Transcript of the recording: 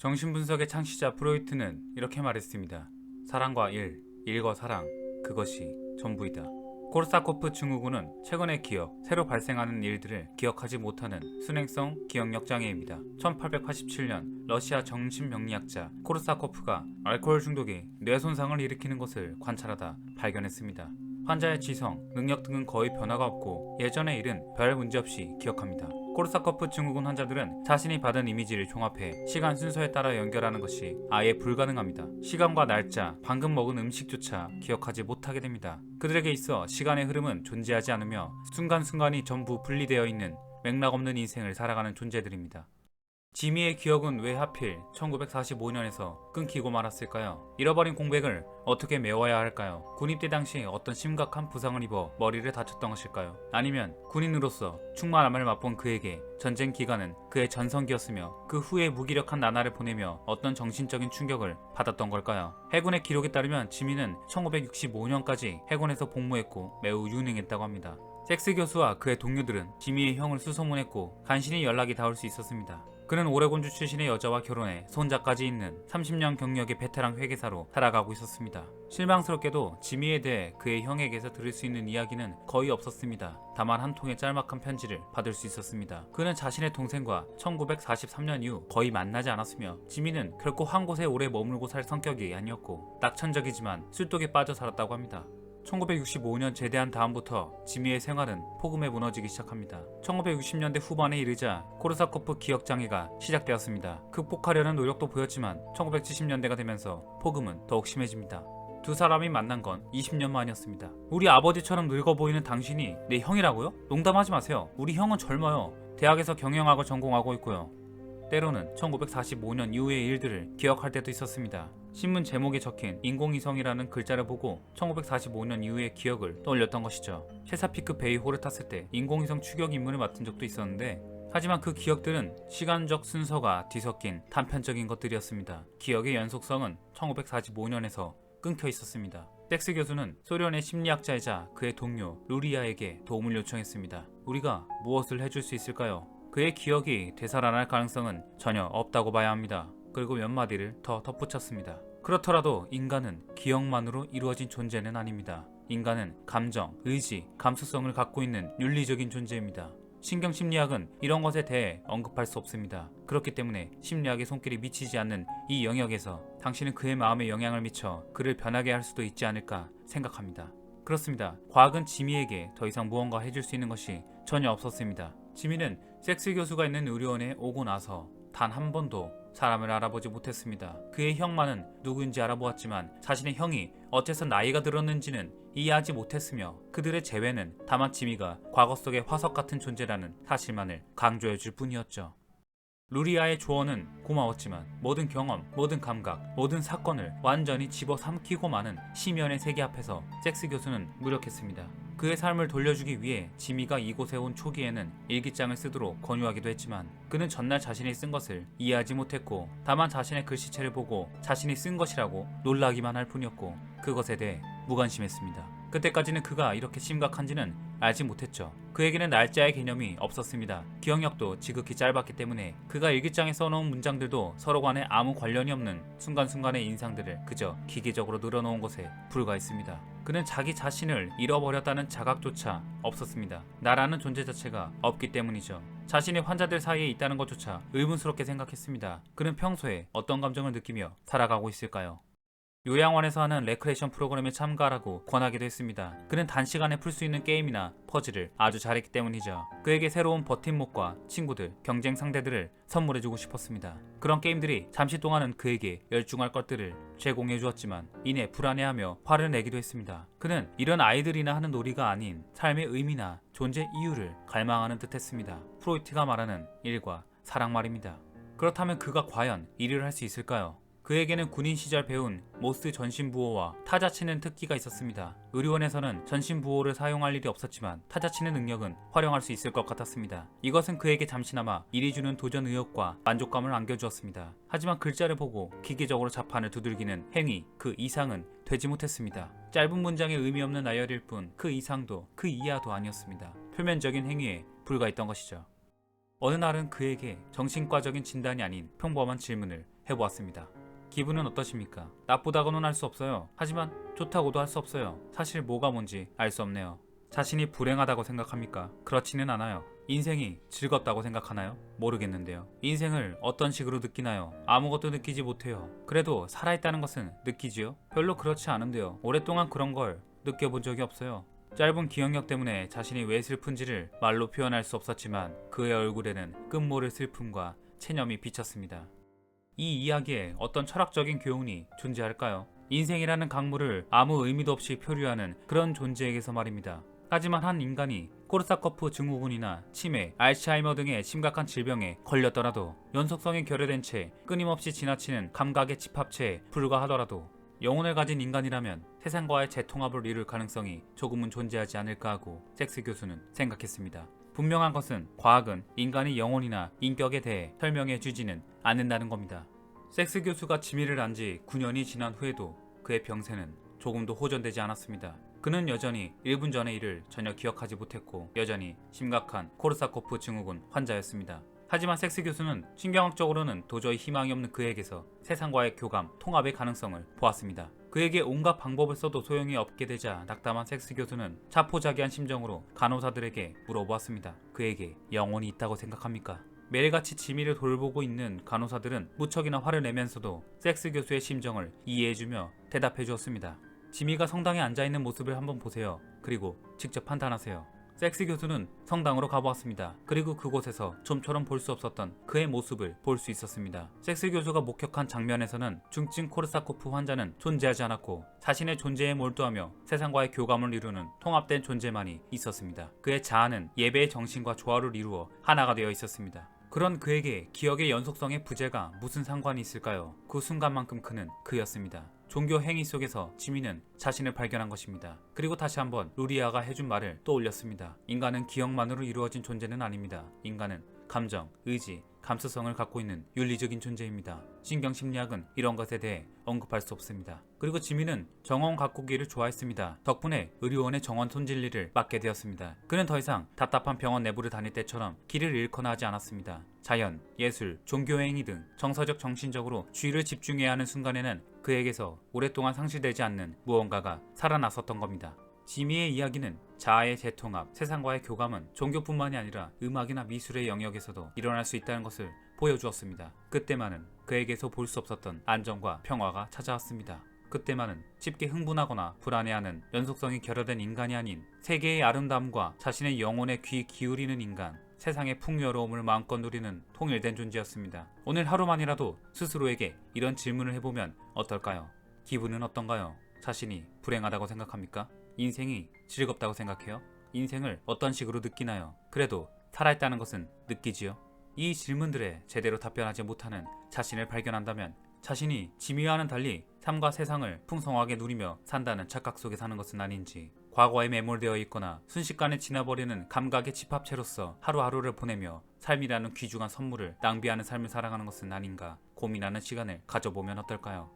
정신분석의 창시자 프로이트는 이렇게 말했습니다. 사랑과 일, 일과 사랑, 그것이 전부이다. 코르사코프 증후군은 최근의 기억, 새로 발생하는 일들을 기억하지 못하는 순행성 기억력 장애입니다. 1887년 러시아 정신명리학자 코르사코프가 알코올 중독이 뇌 손상을 일으키는 것을 관찰하다 발견했습니다. 환자의 지성, 능력 등은 거의 변화가 없고 예전의 일은 별 문제 없이 기억합니다. 코르사코프 증후군 환자들은 자신이 받은 이미지를 종합해 시간 순서에 따라 연결하는 것이 아예 불가능합니다. 시간과 날짜, 방금 먹은 음식조차 기억하지 못하게 됩니다. 그들에게 있어 시간의 흐름은 존재하지 않으며 순간순간이 전부 분리되어 있는 맥락 없는 인생을 살아가는 존재들입니다. 지미의 기억은 왜 하필 1945년에서 끊기고 말았을까요? 잃어버린 공백을 어떻게 메워야 할까요? 군입대 당시 어떤 심각한 부상을 입어 머리를 다쳤던 것일까요? 아니면 군인으로서 충만함을 맛본 그에게 전쟁 기간은 그의 전성기였으며 그 후에 무기력한 나날을 보내며 어떤 정신적인 충격을 받았던 걸까요? 해군의 기록에 따르면 지미는 1965년까지 해군에서 복무했고 매우 유능했다고 합니다. 섹스 교수와 그의 동료들은 지미의 형을 수소문했고 간신히 연락이 닿을 수 있었습니다. 그는 오레곤주 출신의 여자와 결혼해 손자까지 있는 30년 경력의 베테랑 회계사로 살아가고 있었습니다. 실망스럽게도 지미에 대해 그의 형에게서 들을 수 있는 이야기는 거의 없었습니다. 다만 한 통의 짤막한 편지를 받을 수 있었습니다. 그는 자신의 동생과 1943년 이후 거의 만나지 않았으며 지미는 결코 한 곳에 오래 머물고 살 성격이 아니었고 낙천적이지만 술독에 빠져 살았다고 합니다. 1965년 제대한 다음부터 지미의 생활은 폭음에 무너지기 시작합니다. 1960년대 후반에 이르자 코르사코프 기억장애가 시작되었습니다. 극복하려는 노력도 보였지만 1970년대가 되면서 폭음은 더욱 심해집니다. 두 사람이 만난 건 20년 만이었습니다. 우리 아버지처럼 늙어 보이는 당신이 내 형이라고요? 농담하지 마세요. 우리 형은 젊어요. 대학에서 경영학을 전공하고 있고요. 때로는 1945년 이후의 일들을 기억할 때도 있었습니다. 신문 제목에 적힌 인공위성이라는 글자를 보고 1945년 이후의 기억을 떠올렸던 것이죠. 체사피크 베이 호를 탔을 때 인공위성 추격 임무를 맡은 적도 있었는데 하지만 그 기억들은 시간적 순서가 뒤섞인 단편적인 것들이었습니다. 기억의 연속성은 1945년에서 끊겨 있었습니다. 섹스 교수는 소련의 심리학자이자 그의 동료 루리아에게 도움을 요청했습니다. 우리가 무엇을 해줄 수 있을까요? 그의 기억이 되살아날 가능성은 전혀 없다고 봐야 합니다. 그리고 몇 마디를 더 덧붙였습니다. 그렇더라도 인간은 기억만으로 이루어진 존재는 아닙니다. 인간은 감정, 의지, 감수성을 갖고 있는 윤리적인 존재입니다. 신경심리학은 이런 것에 대해 언급할 수 없습니다. 그렇기 때문에 심리학의 손길이 미치지 않는 이 영역에서 당신은 그의 마음에 영향을 미쳐 그를 변하게 할 수도 있지 않을까 생각합니다. 그렇습니다. 과학은 지미에게 더 이상 무언가 해줄 수 있는 것이 전혀 없었습니다. 지미는 섹스 교수가 있는 의료원에 오고 나서 단 한 번도 사람을 알아보지 못했습니다. 그의 형만은 누구인지 알아보았지만 자신의 형이 어째서 나이가 들었는지는 이해하지 못했으며 그들의 재회는 다만 지미가 과거 속의 화석 같은 존재라는 사실만을 강조해줄 뿐이었죠. 루리아의 조언은 고마웠지만 모든 경험, 모든 감각, 모든 사건을 완전히 집어삼키고 마는 심연의 세계 앞에서 섹스 교수는 무력했습니다. 그의 삶을 돌려주기 위해 지미가 이곳에 온 초기에는 일기장을 쓰도록 권유하기도 했지만 그는 전날 자신이 쓴 것을 이해하지 못했고 다만 자신의 글씨체를 보고 자신이 쓴 것이라고 놀라기만 할 뿐이었고 그것에 대해 무관심했습니다. 그때까지는 그가 이렇게 심각한지는 알지 못했죠. 그에게는 날짜의 개념이 없었습니다. 기억력도 지극히 짧았기 때문에 그가 일기장에 써놓은 문장들도 서로 간에 아무 관련이 없는 순간순간의 인상들을 그저 기계적으로 늘어놓은 것에 불과했습니다. 그는 자기 자신을 잃어버렸다는 자각조차 없었습니다. 나라는 존재 자체가 없기 때문이죠. 자신이 환자들 사이에 있다는 것조차 의문스럽게 생각했습니다. 그는 평소에 어떤 감정을 느끼며 살아가고 있을까요? 요양원에서 하는 레크레이션 프로그램에 참가하라고 권하기도 했습니다. 그는 단시간에 풀 수 있는 게임이나 퍼즐을 아주 잘했기 때문이죠. 그에게 새로운 버팀목과 친구들, 경쟁 상대들을 선물해주고 싶었습니다. 그런 게임들이 잠시 동안은 그에게 열중할 것들을 제공해 주었지만 이내 불안해하며 화를 내기도 했습니다. 그는 이런 아이들이나 하는 놀이가 아닌 삶의 의미나 존재 이유를 갈망하는 듯 했습니다. 프로이트가 말하는 일과 사랑 말입니다. 그렇다면 그가 과연 일을 할 수 있을까요? 그에게는 군인 시절 배운 모스 전신부호와 타자치는 특기가 있었습니다. 의료원에서는 전신부호를 사용할 일이 없었지만 타자치는 능력은 활용할 수 있을 것 같았습니다. 이것은 그에게 잠시나마 일이 주는 도전 의욕과 만족감을 안겨주었습니다. 하지만 글자를 보고 기계적으로 자판을 두들기는 행위 그 이상은 되지 못했습니다. 짧은 문장의 의미 없는 나열일 뿐 그 이상도 그 이하도 아니었습니다. 표면적인 행위에 불과했던 것이죠. 어느 날은 그에게 정신과적인 진단이 아닌 평범한 질문을 해보았습니다. 기분은 어떠십니까? 나쁘다고는 할 수 없어요. 하지만 좋다고도 할 수 없어요. 사실 뭐가 뭔지 알 수 없네요. 자신이 불행하다고 생각합니까? 그렇지는 않아요. 인생이 즐겁다고 생각하나요? 모르겠는데요. 인생을 어떤 식으로 느끼나요? 아무것도 느끼지 못해요. 그래도 살아있다는 것은 느끼지요? 별로 그렇지 않은데요. 오랫동안 그런 걸 느껴본 적이 없어요. 짧은 기억력 때문에 자신이 왜 슬픈지를 말로 표현할 수 없었지만 그의 얼굴에는 끝모를 슬픔과 체념이 비쳤습니다. 이 이야기에 어떤 철학적인 교훈이 존재할까요? 인생이라는 강물을 아무 의미도 없이 표류하는 그런 존재에게서 말입니다. 하지만 한 인간이 코르사코프 증후군이나 치매, 알츠하이머 등의 심각한 질병에 걸렸더라도 연속성이 결여된 채 끊임없이 지나치는 감각의 집합체에 불과하더라도 영혼을 가진 인간이라면 세상과의 재통합을 이룰 가능성이 조금은 존재하지 않을까 하고 섹스 교수는 생각했습니다. 분명한 것은 과학은 인간의 영혼이나 인격에 대해 설명해 주지는 않는다는 겁니다. 섹스 교수가 지미를 안 지 9년이 지난 후에도 그의 병세는 조금도 호전되지 않았습니다. 그는 여전히 1분 전의 일을 전혀 기억하지 못했고 여전히 심각한 코르사코프 증후군 환자였습니다. 하지만 섹스 교수는 신경학적으로는 도저히 희망이 없는 그에게서 세상과의 교감, 통합의 가능성을 보았습니다. 그에게 온갖 방법을 써도 소용이 없게 되자 낙담한 섹스 교수는 자포자기한 심정으로 간호사들에게 물어보았습니다. 그에게 영혼이 있다고 생각합니까? 매일같이 지미를 돌보고 있는 간호사들은 무척이나 화를 내면서도 섹스 교수의 심정을 이해해주며 대답해 주었습니다. 지미가 성당에 앉아있는 모습을 한번 보세요. 그리고 직접 판단하세요. 섹스 교수는 성당으로 가보았습니다. 그리고 그곳에서 좀처럼 볼 수 없었던 그의 모습을 볼 수 있었습니다. 섹스 교수가 목격한 장면에서는 중증 코르사코프 환자는 존재하지 않았고 자신의 존재에 몰두하며 세상과의 교감을 이루는 통합된 존재만이 있었습니다. 그의 자아는 예배의 정신과 조화를 이루어 하나가 되어 있었습니다. 그런 그에게 기억의 연속성의 부재가 무슨 상관이 있을까요? 그 순간만큼 그는 그였습니다. 종교 행위 속에서 지미는 자신을 발견한 것입니다. 그리고 다시 한번 루리아가 해준 말을 떠올렸습니다. 인간은 기억만으로 이루어진 존재는 아닙니다. 인간은 감정, 의지, 감수성을 갖고 있는 윤리적인 존재입니다. 신경심리학은 이런 것에 대해 언급할 수 없습니다. 그리고 지미는 정원 가꾸기를 좋아했습니다. 덕분에 의료원의 정원 손질일을 맡게 되었습니다. 그는 더 이상 답답한 병원 내부를 다닐 때처럼 길을 잃거나 하지 않았습니다. 자연, 예술, 종교행위 등 정서적 정신적으로 주의를 집중해야 하는 순간에는 그에게서 오랫동안 상실되지 않는 무언가가 살아났었던 겁니다. 지미의 이야기는 자아의 재통합, 세상과의 교감은 종교뿐만이 아니라 음악이나 미술의 영역에서도 일어날 수 있다는 것을 보여주었습니다. 그때만은 그에게서 볼 수 없었던 안정과 평화가 찾아왔습니다. 그때만은 쉽게 흥분하거나 불안해하는 연속성이 결여된 인간이 아닌 세계의 아름다움과 자신의 영혼에 귀 기울이는 인간, 세상의 풍요로움을 마음껏 누리는 통일된 존재였습니다. 오늘 하루만이라도 스스로에게 이런 질문을 해보면 어떨까요? 기분은 어떤가요? 자신이 불행하다고 생각합니까? 인생이 즐겁다고 생각해요? 인생을 어떤 식으로 느끼나요? 그래도 살아있다는 것은 느끼지요? 이 질문들에 제대로 답변하지 못하는 자신을 발견한다면 자신이 지미와는 달리 삶과 세상을 풍성하게 누리며 산다는 착각 속에 사는 것은 아닌지, 과거에 매몰되어 있거나 순식간에 지나버리는 감각의 집합체로서 하루하루를 보내며 삶이라는 귀중한 선물을 낭비하는 삶을 살아가는 것은 아닌가 고민하는 시간을 가져보면 어떨까요?